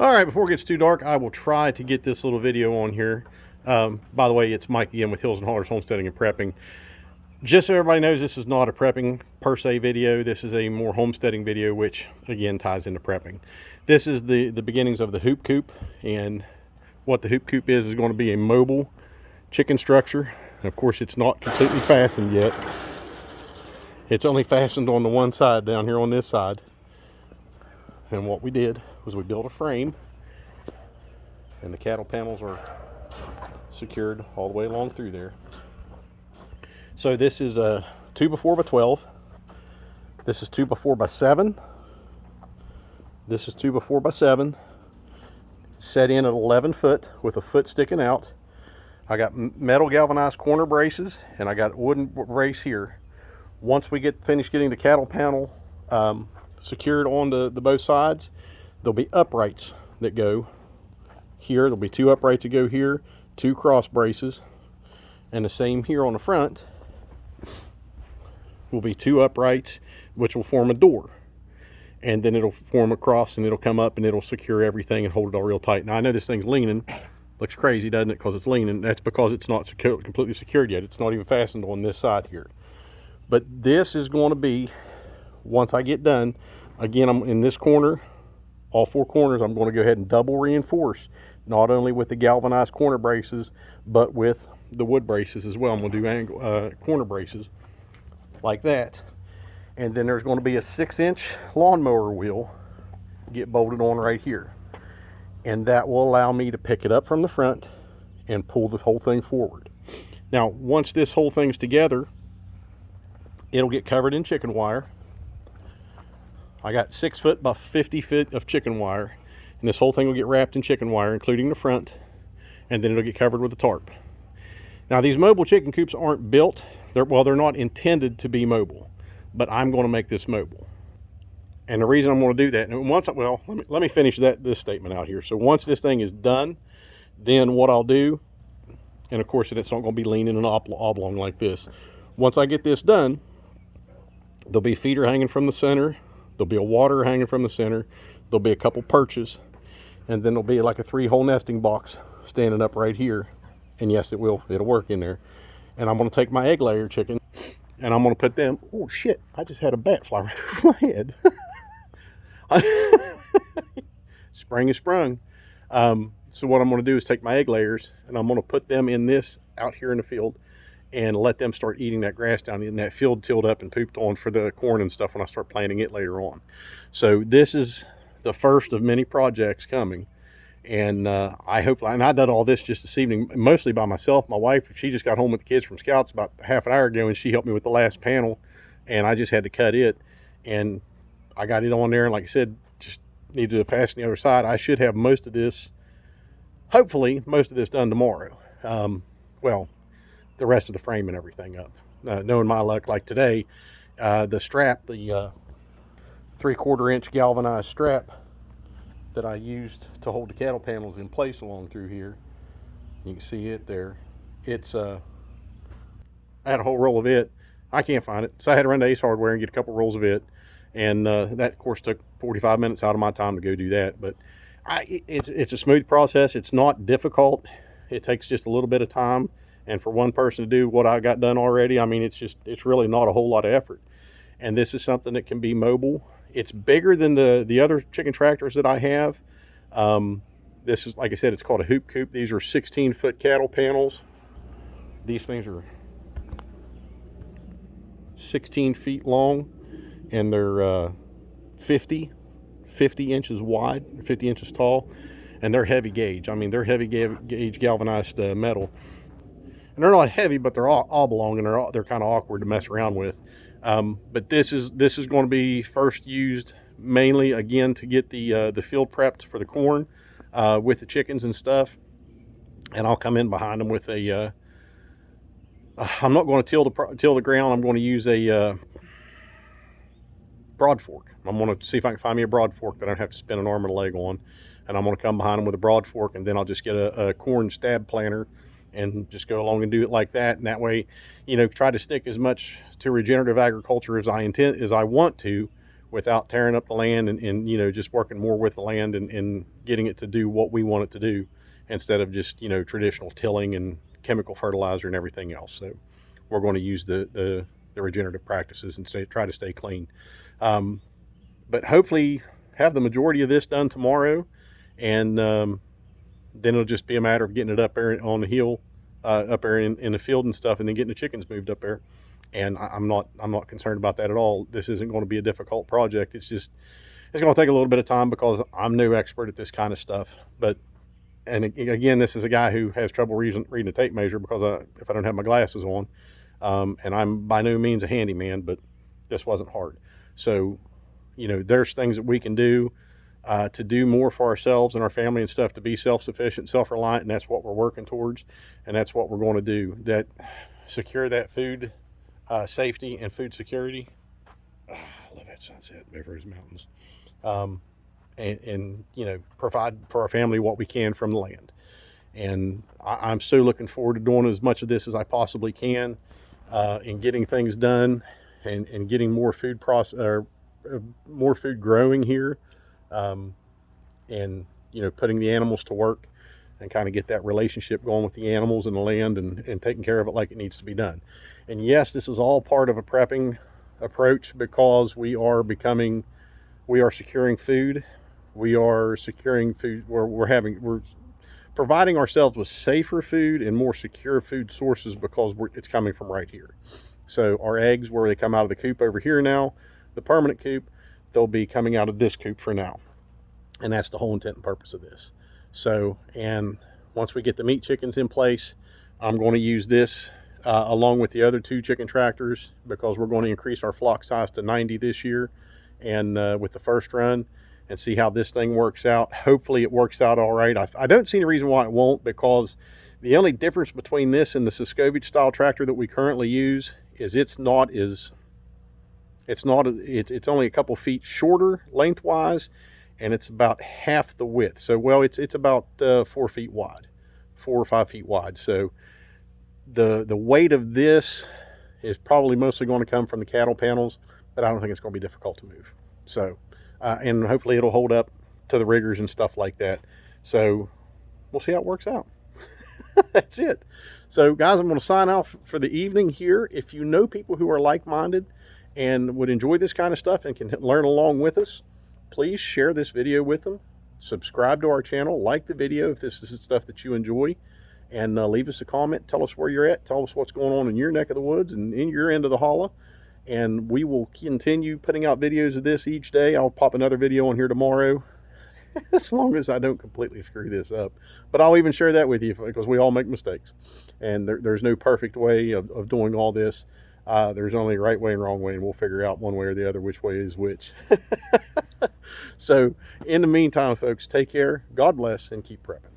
All right, before it gets too dark, I will try to get this little video on here. By the way, it's Mike again with Hills and Hollers Homesteading and Prepping. Just so everybody knows, this is not a prepping per se video. This is a more homesteading video, which again ties into prepping. This is the beginnings of the hoop coop, and what the hoop coop is going to be a mobile chicken structure. And of course, it's not completely fastened yet. It's only fastened on the one side down here on this side. And what we did was we built a frame, and the cattle panels are secured all the way along through there. So this is a 2x4 by 12. This is 2x4 by 7. This is 2x4 by 7. Set in at 11 foot with a foot sticking out. I got metal galvanized corner braces, and I got wooden brace here. Once we get finished getting the cattle panel secured on the both sides, there'll be uprights that go here. There'll be 2 uprights that go here, 2 cross braces, and the same here on the front will be 2 uprights, which will form a door, and then it'll form across, and it'll come up, and it'll secure everything and hold it all real tight. Now I know this thing's leaning, looks crazy, doesn't it, because it's leaning. That's because it's not completely secured yet. It's not even fastened on this side here. But this is going to be, once I get done, again, I'm in this corner, all 4 corners, I'm going to go ahead and double reinforce, not only with the galvanized corner braces, but with the wood braces as well. I'm going to do corner braces like that. And then there's going to be a 6-inch lawnmower wheel get bolted on right here. And that will allow me to pick it up from the front and pull this whole thing forward. Now, once this whole thing's together, it'll get covered in chicken wire. I got 6 foot by 50 feet of chicken wire, and this whole thing will get wrapped in chicken wire, including the front, and then it'll get covered with a tarp. Now, these mobile chicken coops aren't built, they're not intended to be mobile, but I'm going to make this mobile. And the reason I'm going to do that, and let me finish this statement out here. So once this thing is done, then what I'll do, and of course it's not going to be leaning and oblong like this. Once I get this done, there'll be a feeder hanging from the center. There'll be a water hanging from the center. There'll be a couple perches, and then there'll be like a 3-hole nesting box standing up right here. And yes, it'll work in there. And I'm going to take my egg layer chicken, and I'm going to put them. Oh shit! I just had a bat fly right over my head. Spring is sprung. So what I'm going to do is take my egg layers, and I'm going to put them in this out here in the field, and let them start eating that grass down in that field tilled up and pooped on for the corn and stuff when I start planting it later on. So this is the first of many projects coming, and I hope, and I did all this just this evening, mostly by myself. My wife, she just got home with the kids from Scouts about half an hour ago, and she helped me with the last panel, and I just had to cut it, and I got it on there, and like I said, just needed to fasten the other side. I should have most of this, hopefully most of this done tomorrow. Well, the rest of the frame and everything up. Knowing my luck, like today, the strap, the 3/4 inch galvanized strap that I used to hold the cattle panels in place along through here, you can see it there. It's I had a whole roll of it. I can't find it, so I had to run to Ace Hardware and get a couple rolls of it, and that of course took 45 minutes out of my time to go do that. But it's a smooth process. It's not difficult. It takes just a little bit of time. And for one person to do what I got done already, I mean, it's really not a whole lot of effort. And this is something that can be mobile. It's bigger than the other chicken tractors that I have. This is, like I said, it's called a hoop coop. These are 16-foot cattle panels. These things are 16 feet long, and they're 50 inches wide, 50 inches tall, and they're heavy gauge. I mean, they're heavy gauge galvanized metal. And they're not heavy, but they're all oblong, and they're kind of awkward to mess around with. But this is going to be first used mainly again to get the field prepped for the corn with the chickens and stuff. And I'll come in behind them with a. I'm not going to till the ground. I'm going to use a broad fork. I'm going to see if I can find me a broad fork that I don't have to spin an arm and a leg on. And I'm going to come behind them with a broad fork, and then I'll just get a corn stab planter and just go along and do it like that. And that way, try to stick as much to regenerative agriculture as I want to, without tearing up the land, and you know, just working more with the land, and getting it to do what we want it to do, instead of just, you know, traditional tilling and chemical fertilizer and everything else. So we're going to use the regenerative practices and try to stay clean. But hopefully have the majority of this done tomorrow, and then it'll just be a matter of getting it up there on the hill, up there in the field and stuff, and then getting the chickens moved up there. And I'm not concerned about that at all. This isn't going to be a difficult project. It's just, it's going to take a little bit of time because I'm no expert at this kind of stuff. But, and again, this is a guy who has trouble reading a tape measure because if I don't have my glasses on, and I'm by no means a handyman, but this wasn't hard. So, you know, there's things that we can do to do more for ourselves and our family and stuff, to be self-sufficient, self-reliant, and that's what we're working towards, and that's what we're going to do. That secure that food safety and food security. I love that sunset over those mountains. And you know, provide for our family what we can from the land. And I'm so looking forward to doing as much of this as I possibly can, and getting things done, and getting more food more food growing here, and you know, putting the animals to work, and kind of get that relationship going with the animals and the land, and taking care of it like it needs to be done. And yes, this is all part of a prepping approach, because we are securing food. We are securing food. We're providing ourselves with safer food and more secure food sources, because it's coming from right here. So our eggs, where they come out of the coop over here now, the permanent coop, they'll be coming out of this coop for now. And that's the whole intent and purpose of this. So, and once we get the meat chickens in place, I'm going to use this along with the other 2 chicken tractors, because we're going to increase our flock size to 90 this year, and with the first run, and see how this thing works out. Hopefully it works out all right. I don't see any reason why it won't, because the only difference between this and the Siskovich style tractor that we currently use is it's only a couple feet shorter lengthwise, and it's about half the width. So, well, it's about 4 feet wide, 4 or 5 feet wide. So the weight of this is probably mostly going to come from the cattle panels, but I don't think it's going to be difficult to move. So, and hopefully it'll hold up to the riggers and stuff like that. So we'll see how it works out. That's it. So guys, I'm going to sign off for the evening here. If you know people who are like-minded and would enjoy this kind of stuff and can learn along with us, please share this video with them. Subscribe to our channel, like the video if this is stuff that you enjoy, and leave us a comment. Tell us where you're at. Tell us what's going on in your neck of the woods and in your end of the holla. And we will continue putting out videos of this each day. I'll pop another video on here tomorrow, as long as I don't completely screw this up. But I'll even share that with you, because we all make mistakes. And there's no perfect way of doing all this. There's only a right way and wrong way, and we'll figure out one way or the other which way is which. So in the meantime, folks, take care, God bless, and keep prepping.